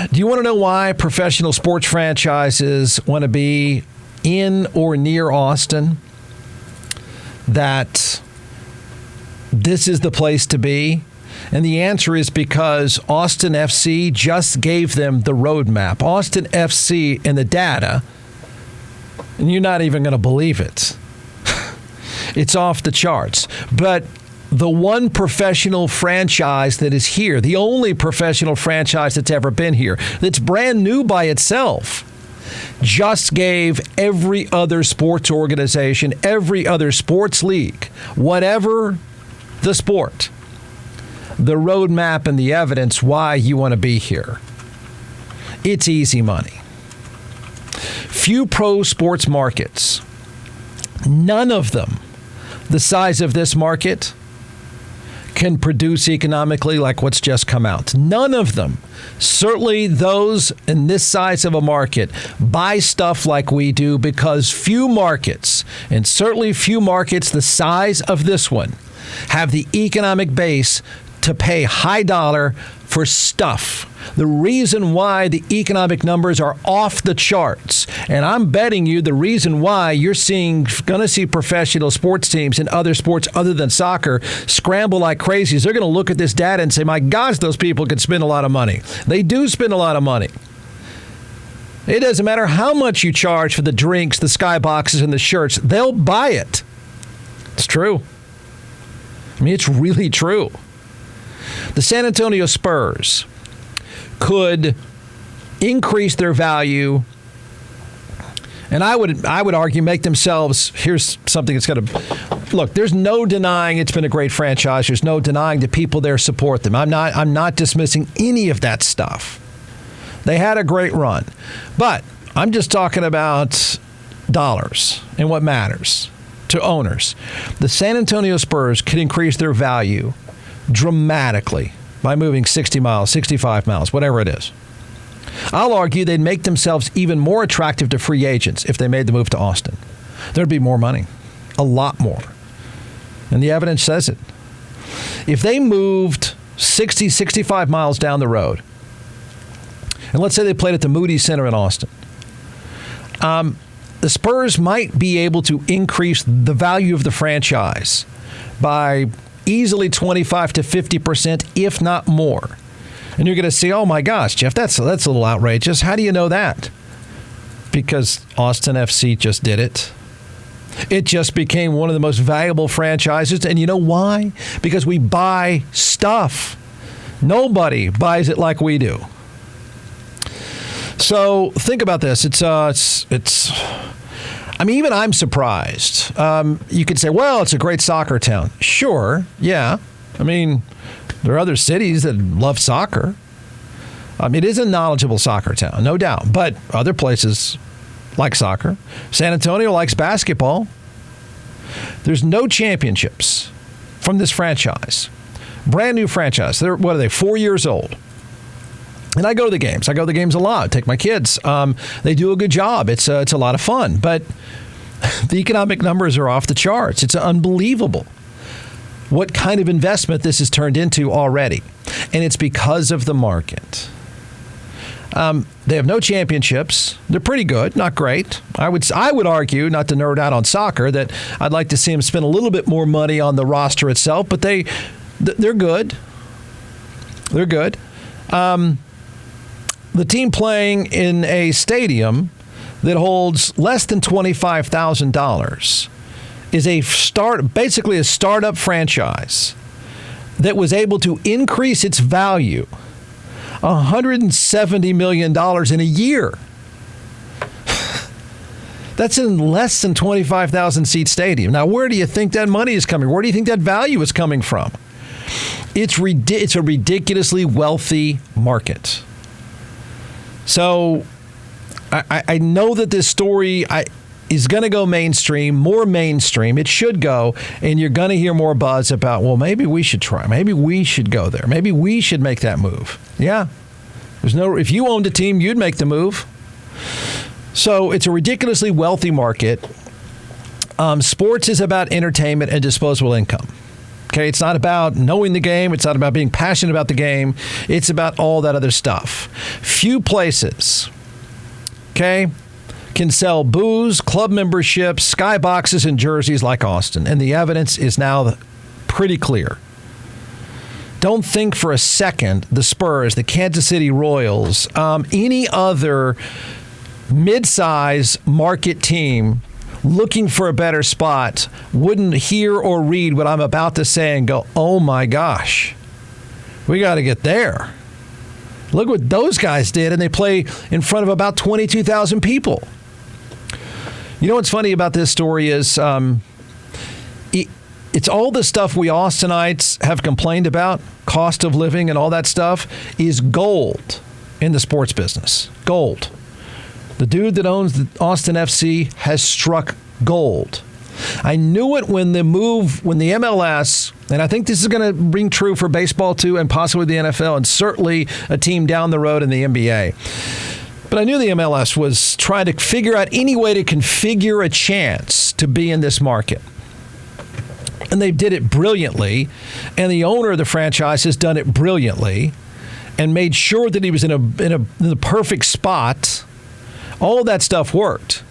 Do you want to know why professional sports franchises want to be in or near Austin? That this is the place to be? And the answer is because Austin FC just gave them the roadmap. Austin FC and the data, and you're not even going to believe it. It's off the charts. But the one professional franchise that is here, the only professional franchise that's ever been here, that's brand new by itself, just gave every other sports organization, every other sports league, whatever the sport, the roadmap and the evidence why you want to be here. It's easy money. Few pro sports markets, none of them the size of this market, can produce economically like what's just come out. None of them. Certainly those in this size of a market buy stuff like we do because few markets, and certainly few markets the size of this one, have the economic base to pay high dollar for stuff. The reason why the economic numbers are off the charts, and I'm betting you the reason why you're going to see professional sports teams in other sports other than soccer scramble like crazy is they're going to look at this data and say, my gosh, those people can spend a lot of money. They do spend a lot of money. It doesn't matter how much you charge for the drinks, the skyboxes, and the shirts. They'll buy it. It's true. I mean, it's really true. The San Antonio Spurs could increase their value, and I would argue make themselves, here's something that's going to, look, there's no denying it's been a great franchise. There's no denying the people there support them. I'm not dismissing any of that stuff. They had a great run. But I'm just talking about dollars and what matters to owners. The San Antonio Spurs could increase their value dramatically by moving 60 miles, 65 miles, whatever it is. I'll argue they'd make themselves even more attractive to free agents if they made the move to Austin. There'd be more money, a lot more. And the evidence says it. If they moved 60, 65 miles down the road, and let's say they played at the Moody Center in Austin, the Spurs might be able to increase the value of the franchise by easily 25 to 50%, if not more. And you're going to say, oh my gosh, Jeff, that's a little outrageous. How do you know that? Because Austin FC just did it. It just became one of the most valuable franchises. And you know why? Because we buy stuff. Nobody buys it like we do. So think about this. I mean, even I'm surprised. You could say, well, it's a great soccer town. Sure, yeah. I mean, there are other cities that love soccer. It is a knowledgeable soccer town, no doubt. But other places like soccer. San Antonio likes basketball. There's no championships from this franchise. Brand new franchise. What are they, 4 years old? And I go to the games. I go to the games a lot. I take my kids. They do a good job. It's a lot of fun. But the economic numbers are off the charts. It's unbelievable what kind of investment this has turned into already. And it's because of the market. They have no championships. They're pretty good, not great. I would argue, not to nerd out on soccer, that I'd like to see them spend a little bit more money on the roster itself. But they're good. They're good. The team playing in a stadium that holds less than $25,000 is basically a startup franchise that was able to increase its value $170 million in a year. That's in less than 25,000 seat stadium. Now, where do you think that money is coming? Where do you think that value is coming from? It's a ridiculously wealthy market. So I know that this story is going to go mainstream, more mainstream. It should go, and you're going to hear more buzz about, well, maybe we should try. Maybe we should go there. Maybe we should make that move. Yeah. If you owned a team, you'd make the move. So it's a ridiculously wealthy market. Sports is about entertainment and disposable income. Okay, it's not about knowing the game. It's not about being passionate about the game. It's about all that other stuff. Few places, okay, can sell booze, club memberships, skyboxes, and jerseys like Austin. And the evidence is now pretty clear. Don't think for a second the Spurs, the Kansas City Royals, any other mid-size market team looking for a better spot wouldn't hear or read what I'm about to say and go, oh my gosh, we got to get there. Look what those guys did, and they play in front of about 22,000 people. You know what's funny about this story is it's all the stuff we Austinites have complained about, cost of living and all that stuff, is gold in the sports business. Gold. The dude that owns the Austin FC has struck gold. I knew it when the MLS, and I think this is going to ring true for baseball too, and possibly the NFL, and certainly a team down the road in the NBA. But I knew the MLS was trying to figure out any way to configure a chance to be in this market. And they did it brilliantly, and the owner of the franchise has done it brilliantly and made sure that he was in the perfect spot. All that stuff worked,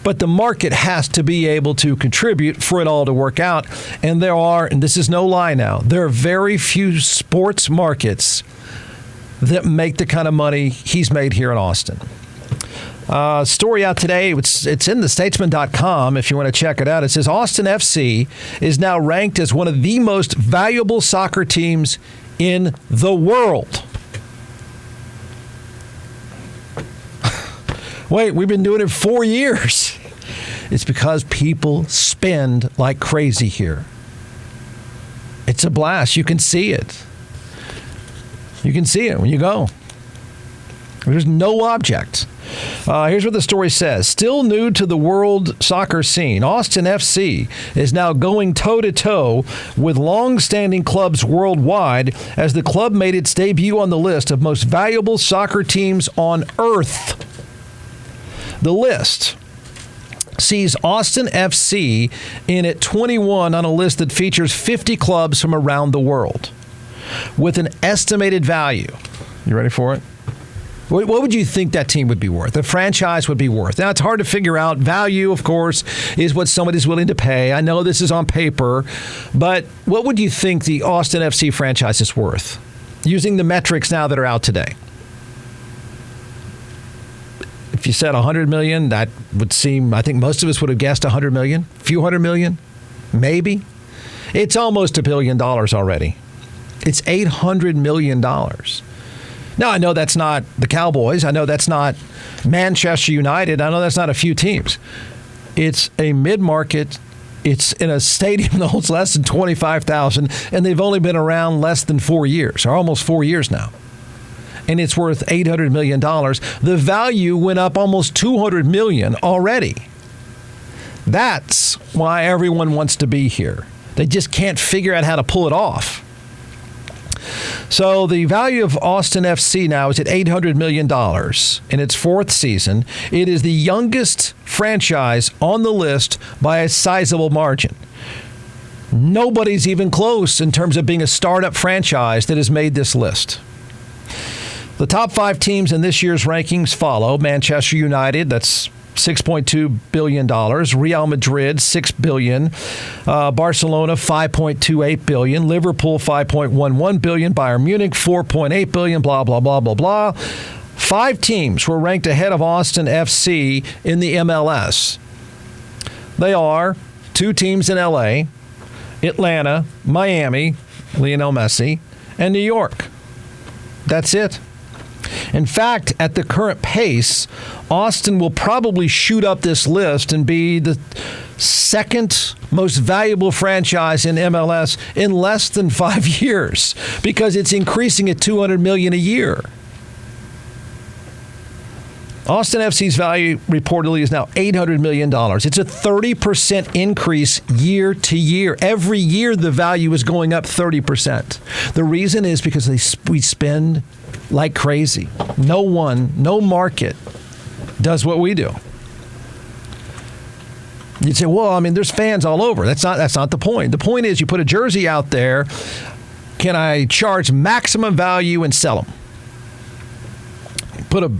but the market has to be able to contribute for it all to work out. And and this is no lie now, there are very few sports markets that make the kind of money he's made here in Austin. Story out today, it's in thestatesman.com if you want to check it out. It says Austin FC is now ranked as one of the most valuable soccer teams in the world. Wait, we've been doing it 4 years. It's because people spend like crazy here. It's a blast. You can see it. You can see it when you go. There's no object. Here's what the story says. Still new to the world soccer scene, Austin FC is now going toe-to-toe with long-standing clubs worldwide as the club made its debut on the list of most valuable soccer teams on earth. The list sees Austin FC in at 21 on a list that features 50 clubs from around the world with an estimated value. You ready for it? What would you think that team would be worth? The franchise would be worth? Now, it's hard to figure out. Value, of course, is what somebody's willing to pay. I know this is on paper, but what would you think the Austin FC franchise is worth using the metrics now that are out today? If you said $100 million, that would seem, I think most of us would have guessed $100 million, a few $100 million, maybe. It's almost $1 billion already. It's $800 million. Now, I know that's not the Cowboys. I know that's not Manchester United. I know that's not a few teams. It's a mid-market. It's in a stadium that holds less than 25,000, and they've only been around less than 4 years, or almost 4 years now. And it's worth $800 million. The value went up almost $200 million already. That's why everyone wants to be here. They just can't figure out how to pull it off. So the value of Austin FC now is at $800 million in its fourth season. It is the youngest franchise on the list by a sizable margin. Nobody's even close in terms of being a startup franchise that has made this list. The top 5 teams in this year's rankings follow: Manchester United, that's $6.2 billion. Real Madrid, $6 billion. Barcelona, $5.28 billion. Liverpool, $5.11 billion. Bayern Munich, $4.8 billion. Blah, blah, blah, blah, blah. 5 teams were ranked ahead of Austin FC in the MLS. They are 2 teams in LA, Atlanta, Miami, Lionel Messi, and New York. That's it. In fact, at the current pace, Austin will probably shoot up this list and be the second most valuable franchise in MLS in less than 5 years because it's increasing at $200 million a year. Austin FC's value reportedly is now $800 million. It's a 30% increase year to year. Every year, the value is going up 30%. The reason is because we spend like crazy. No market does what we do. You'd say, well, I mean, there's fans all over. That's not the point. The point is you put a jersey out there. Can I charge maximum value and sell them? Put a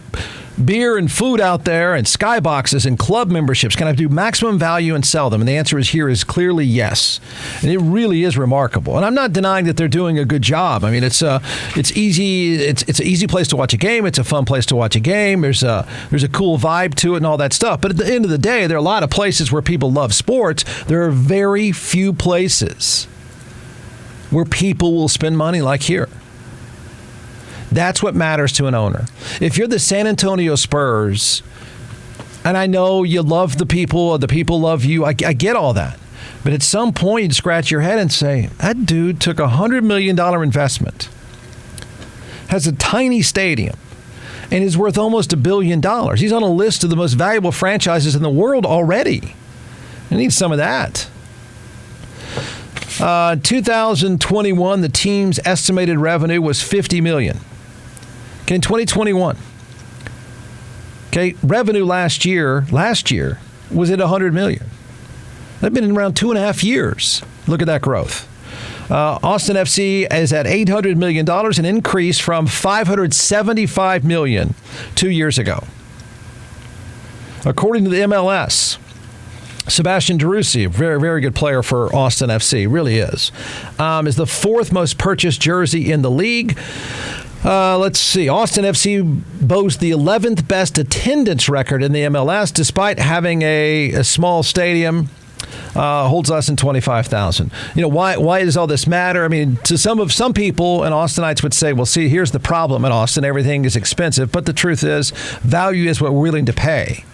beer and food out there and skyboxes and club memberships. Can I do maximum value and sell them? And the answer is clearly yes. And it really is remarkable. And I'm not denying that they're doing a good job. I mean, it's easy. It's an easy place to watch a game. It's a fun place to watch a game. There's a cool vibe to it and all that stuff. But at the end of the day, there are a lot of places where people love sports. There are very few places where people will spend money like here. That's what matters to an owner. If you're the San Antonio Spurs, and I know you love the people love you, I get all that. But at some point, you'd scratch your head and say, that dude took a $100 million investment, has a tiny stadium, and is worth almost $1 billion. He's on a list of the most valuable franchises in the world already. I need some of that. 2021, the team's estimated revenue was $50 million. Okay, in 2021, revenue last year was at $100 million. They've been in around 2.5 years. Look at that growth. Austin FC is at $800 million, an increase from $575 million 2 years ago. According to the MLS, Sebastian Derussy, a very, very good player for Austin FC, really is the fourth most purchased jersey in the league. Let's see. Austin FC boasts the 11th best attendance record in the MLS, despite having a small stadium. Holds less than 25,000. Why does all this matter? I mean, to some people, and Austinites would say, well, see, here's the problem in Austin. Everything is expensive. But the truth is, value is what we're willing to pay.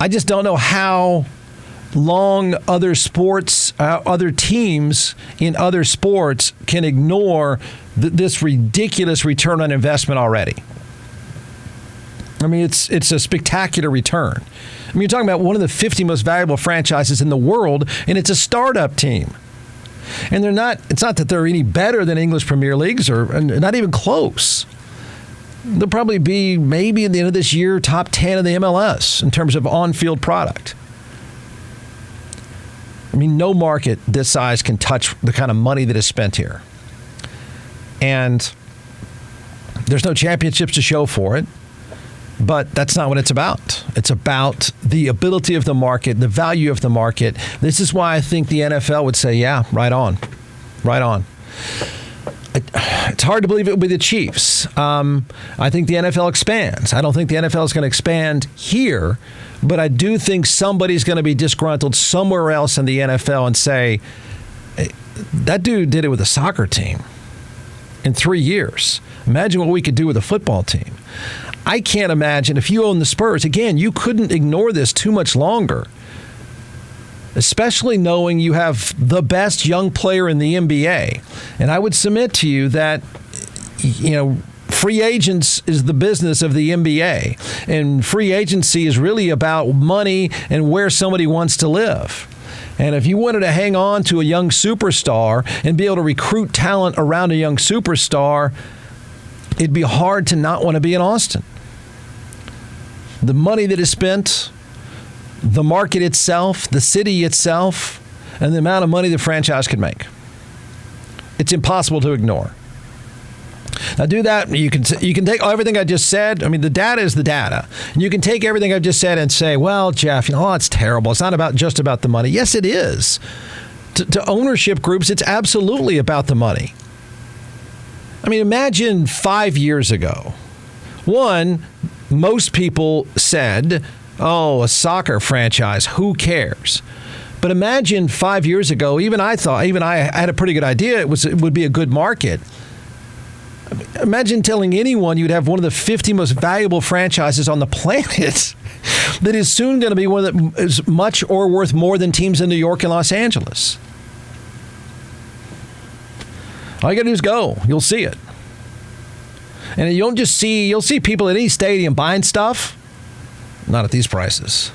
I just don't know how long other teams in other sports can ignore this ridiculous return on investment already. I mean, it's a spectacular return. I mean, you're talking about one of the 50 most valuable franchises in the world, and it's a startup team. And it's not that they're any better than English Premier Leagues, or not even close. They'll probably be, maybe at the end of this year, top 10 of the MLS in terms of on-field product. I mean, no market this size can touch the kind of money that is spent here. And there's no championships to show for it, but that's not what it's about. It's about the ability of the market, the value of the market. This is why I think the NFL would say, yeah, right on, right on. It's hard to believe it would be the Chiefs. I think the NFL expands. I don't think the NFL is going to expand here, but I do think somebody's going to be disgruntled somewhere else in the NFL and say, hey, that dude did it with a soccer team in 3 years. Imagine what we could do with a football team. I can't imagine if you own the Spurs, again, you couldn't ignore this too much longer, especially knowing you have the best young player in the NBA. And I would submit to you that, free agents is the business of the NBA. And free agency is really about money and where somebody wants to live. And if you wanted to hang on to a young superstar and be able to recruit talent around a young superstar, it'd be hard to not want to be in Austin. The money that is spent, the market itself, the city itself, and the amount of money the franchise could make. It's impossible to ignore. Now, do that. You can take everything I just said. I mean, the data is the data. And you can take everything I've just said and say, well, Jeff, it's terrible. It's not just about the money. Yes, it is. To ownership groups, it's absolutely about the money. I mean, imagine 5 years ago. One, most people said, oh, a soccer franchise, who cares? But imagine 5 years ago, even I had a pretty good idea it would be a good market. Imagine telling anyone you'd have one of the 50 most valuable franchises on the planet that is soon going to be one that is much or worth more than teams in New York and Los Angeles. All you got to do is go. You'll see it. And you'll see people at any stadium buying stuff. Not at these prices.